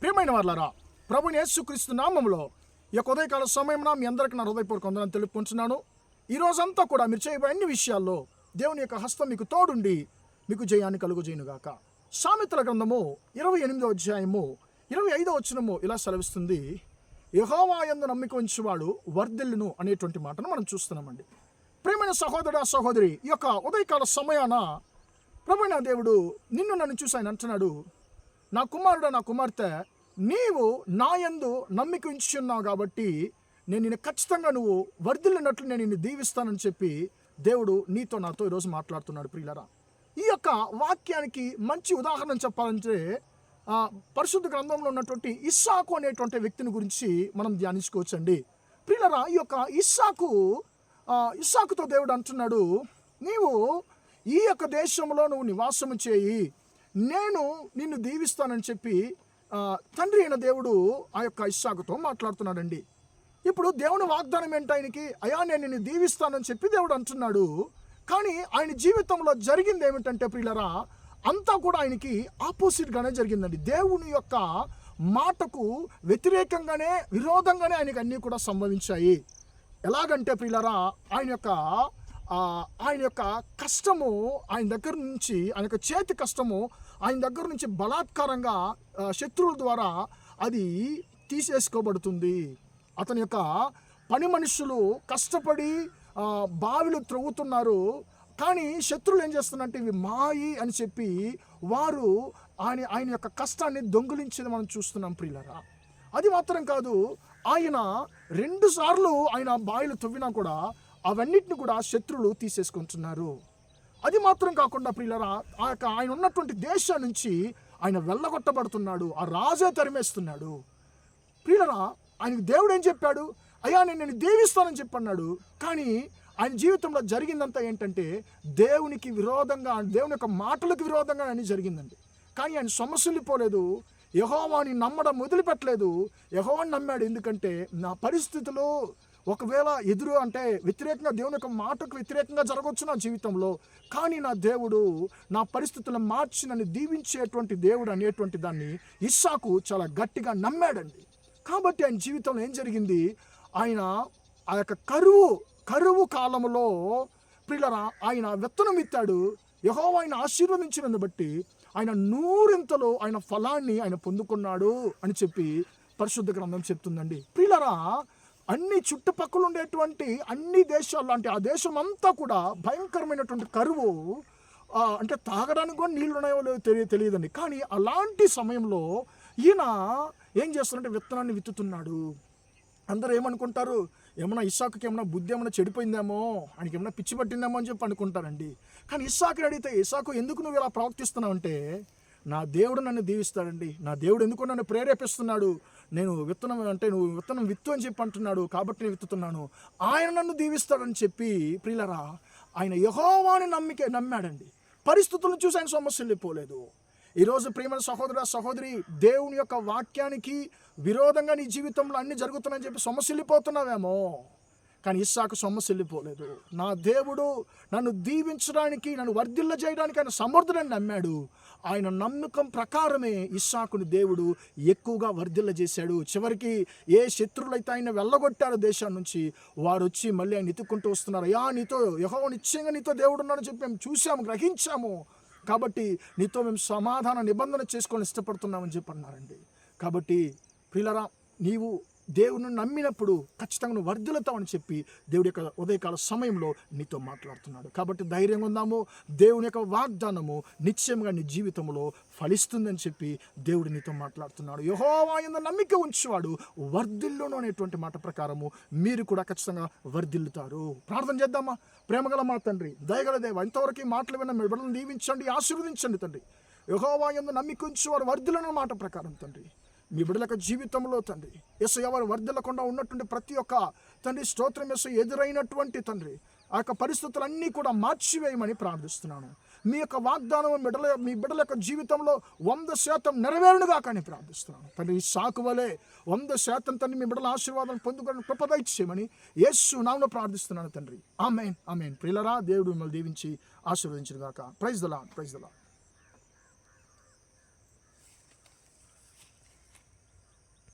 ప్రియమైన వాళ్ళారా, ప్రభుని యేసుక్రీస్తు నామములో ఈ యొక్క ఉదయకాల సమయమున మీ అందరికీ నా హృదయపూర్వక వందనాలు తెలుపుకుంటున్నాను. ఈ రోజంతా కూడా మీరు చేయబోయే అన్ని విషయాల్లో దేవుని యొక్క హస్తం మీకు తోడుండి మీకు జయాన్ని కలుగజేయునుగాక. సామెతల గ్రంథము 28వ అధ్యాయము 25వ వచనము ఇలా సెలవిస్తుంది, యెహోవా యందు నమ్మిక ఉంచువాడు వర్ధిల్లును అనేటువంటి మాటను మనం చూస్తున్నామండి. ప్రియమైన సహోదర సహోదరి, ఈ యొక్క ఉదయకాల సమయాన ప్రభువైన దేవుడు నిన్ను నన్ను చూసి ఆయన అంటున్నాడు, నా కుమారుడు నా కుమార్తె, నీవు నా యందు నమ్మిక ఉంచున్నావు కాబట్టి నేను నిన్ను ఖచ్చితంగా నువ్వు వర్ధిల్లినట్లు నేను నిన్ను దీవిస్తానని చెప్పి దేవుడు నీతో నాతో ఈరోజు మాట్లాడుతున్నాడు. ప్రియులారా, ఈ యొక్క వాక్యానికి మంచి ఉదాహరణ చెప్పాలంటే పరిశుద్ధ గ్రంథంలో ఉన్నటువంటి ఇస్సాకు అనేటువంటి వ్యక్తిని గురించి మనం ధ్యానించుకోవచ్చండి. ప్రియులారా, ఈ యొక్క ఇస్సాకుతో దేవుడు అంటున్నాడు, నీవు ఈ యొక్క దేశంలో నువ్వు నివాసము చేయి, నేను నిన్ను దీవిస్తానని చెప్పి తండ్రి అయిన దేవుడు ఆ యొక్క ఇస్సాకుతో మాట్లాడుతున్నాడండి. ఇప్పుడు దేవుని వాగ్దానం ఏంటి ఆయనకి? అయ్యా నేను నిన్ను దీవిస్తానని చెప్పి దేవుడు అంటున్నాడు. కానీ ఆయన జీవితంలో జరిగింది ఏమిటంటే ప్రియులరా, అంతా కూడా ఆయనకి ఆపోజిట్గానే జరిగిందండి. దేవుని యొక్క మాటకు వ్యతిరేకంగానే విరోధంగానే ఆయనకి అన్నీ కూడా సంభవించాయి. ఎలాగంటే ప్రియులరా, ఆయన యొక్క కష్టము ఆయన దగ్గర నుంచి, ఆయన యొక్క చేతి కష్టము ఆయన దగ్గర నుంచి బలాత్కారంగా శత్రువుల ద్వారా అది తీసేసుకోబడుతుంది. అతని యొక్క పని మనుషులు కష్టపడి బావిలు త్రవ్వుతున్నారు, కానీ శత్రువులు ఏం చేస్తున్నారంటే ఇవి మాయి అని చెప్పి వారు ఆయన యొక్క కష్టాన్ని దొంగిలించేది మనం చూస్తున్నాం ప్రియులరా. అది మాత్రం కాదు, ఆయన 2 సార్లు ఆయన బావిలు తవ్వినా కూడా అవన్నిటిని కూడా శత్రువులు తీసేసుకుంటున్నారు. అది మాత్రం కాకుండా ప్రియులరా, ఆయన ఉన్నటువంటి దేశం నుంచి ఆయన వెళ్ళగొట్టబడుతున్నాడు. ఆ రాజే తరిమేస్తున్నాడు. ప్రియులరా, ఆయనకు దేవుడు ఏం చెప్పాడు? అయ్యా నేను దీవిస్తానని చెప్పన్నాడు. కానీ ఆయన జీవితంలో జరిగిందంతా ఏంటంటే దేవునికి విరోధంగా, దేవుని యొక్క మాటలకు విరోధంగా అని జరిగిందండి. కానీ ఆయన సొమ్మసిల్లిపోలేదు, యెహోవాని నమ్మడం వదిలిపెట్టలేదు. యెహోవాని నమ్మాడు. ఎందుకంటే నా పరిస్థితులు ఒకవేళ ఎదురు అంటే వ్యతిరేకంగా, దేవుని యొక్క మాటకు వ్యతిరేకంగా జరగవచ్చు నా జీవితంలో, కానీ నా దేవుడు నా పరిస్థితులను మార్చి నన్ను దీవించేటువంటి దేవుడు అనేటువంటి దాన్ని ఇస్సాకు చాలా గట్టిగా నమ్మాడండి. కాబట్టి ఆయన జీవితంలో ఏం జరిగింది? ఆయన ఆ యొక్క కరువు కాలంలో ప్రియులరా ఆయన విత్తనం విత్తాడు. యెహోవా ఆయన ఆశీర్వదించినందు బట్టి ఆయన 100 ఆయన ఫలాన్ని ఆయన పొందుకున్నాడు అని చెప్పి పరిశుద్ధ గ్రంథం చెప్తుందండి. ప్రియులరా, అన్ని చుట్టుపక్కల ఉండేటువంటి అన్ని దేశాల్లో, అంటే ఆ దేశం అంతా కూడా భయంకరమైనటువంటి కరువు, అంటే తాగడానికి కూడా నీళ్ళు ఉన్నాయో లేదో తెలియదండి. కానీ అలాంటి సమయంలో ఈయన ఏం చేస్తున్నారంటే విత్తనాన్ని విత్తుతున్నాడు. అందరూ ఏమనుకుంటారు? ఏమన్నా ఇస్సాకుకి ఏమన్నా బుద్ధి ఏమన్నా చెడిపోయిందేమో, ఆయనకి ఏమన్నా పిచ్చి పట్టిందేమో అని చెప్పి అనుకుంటారండి. కానీ ఇస్సాకుని అడిగితే, ఇస్సాకు ఎందుకు నువ్వు ఇలా ప్రవర్తిస్తున్నావు అంటే, నా దేవుడు నన్ను దీవిస్తాడండి, నా దేవుడు ఎందుకు నన్ను ప్రేరేపిస్తున్నాడు, నేను విత్తనం అంటే నువ్వు విత్తనం విత్తు అని చెప్పి అంటున్నాడు కాబట్టి నేను విత్తుతున్నాను, ఆయన నన్ను దీవిస్తాడని చెప్పి ప్రియులరా ఆయన యెహోవాని నమ్మాడండి. పరిస్థితులను చూసి ఆయన సొమ్మసిల్లిపోలేదు. ఈరోజు ప్రియమైన సహోదర సహోదరి, దేవుని యొక్క వాక్యానికి విరోధంగా నీ జీవితంలో అన్ని జరుగుతున్నాయని చెప్పి సొమ్మసిల్లిపోతున్నావేమో, కానీ ఇస్సాకు సొమ్మసిల్లిపోలేదు. నా దేవుడు నన్ను దీవించడానికి, నన్ను వర్ధిల్ల చేయడానికి ఆయన సమర్థుడని నమ్మాడు. ఆయన నమ్మకం ప్రకారమే ఇస్సాకుని దేవుడు ఎక్కువగా వర్ధిల్ల చేశాడు. చివరికి ఏ శత్రువులైతే ఆయన వెళ్ళగొట్టారో దేశం నుంచి, వారు వచ్చి మళ్ళీ ఆయన ఎత్తుక్కుంటూ వస్తున్నారు. అయ్యా నీతో యెహోవా నిశ్చయంగా నీతో దేవుడు ఉన్నాడని చెప్పి మేము చూసాము, గ్రహించాము, కాబట్టి నీతో మేము సమాధాన నిబంధన చేసుకొని ఇష్టపడుతున్నామని చెప్పి అన్నారండి. కాబట్టి ప్రియులరా, నీవు దేవుని నమ్మినప్పుడు ఖచ్చితంగా నువ్వు వర్ధిల్లుతావని చెప్పి దేవుడి యొక్క ఉదయకాల సమయంలో నీతో మాట్లాడుతున్నాడు. కాబట్టి ధైర్యంగా ఉందాము. దేవుని యొక్క వాగ్దానము నిశ్చయంగా నీ జీవితంలో ఫలిస్తుందని చెప్పి దేవుడు నీతో మాట్లాడుతున్నాడు. యెహోవా యందు నమ్మిక ఉంచువాడు వర్ధిల్లును అనేటువంటి మాట ప్రకారము మీరు కూడా ఖచ్చితంగా వర్ధిల్లుతారు. ప్రార్థన చేద్దామా? ప్రేమగల మా తండ్రి, దయగల దేవ, ఇంతవరకు మాటలు విన్న మీ బిడ్డలను దీవించండి, ఆశీర్వదించండి తండ్రి. యెహోవా యందు నమ్మిక ఉంచువాడు వర్ధిల్లును మాట ప్రకారం తండ్రి, మీ బిడ్డల యొక్క జీవితంలో తండ్రి యేసయ్య వారు వర్ధిల్లకుండా ఉన్నటువంటి ప్రతి ఒక్క తండ్రి స్తోత్రం యేసయ్య ఎదురైనటువంటి తండ్రి ఆ యొక్క పరిస్థితులన్నీ కూడా మార్చివేయమని ప్రార్థిస్తున్నాను. మీ యొక్క వాగ్దానం మీ బిడ్డల యొక్క జీవితంలో 100% నెరవేరునుగా కానీ ప్రార్థిస్తున్నాను తండ్రి. ఇస్సాకు వలె 100% తండ్రి మీ బిడ్డల ఆశీర్వాదం పొందుకొని కృప దయచేయమని యేసు నామములో ప్రార్థిస్తున్నాను తండ్రి. ఆమేన్, ఆమేన్. ప్రియులారా, దేవుడు మిమ్మల్ని దీవించి ఆశీర్వదించును గాక. Praise the Lord, praise the lord.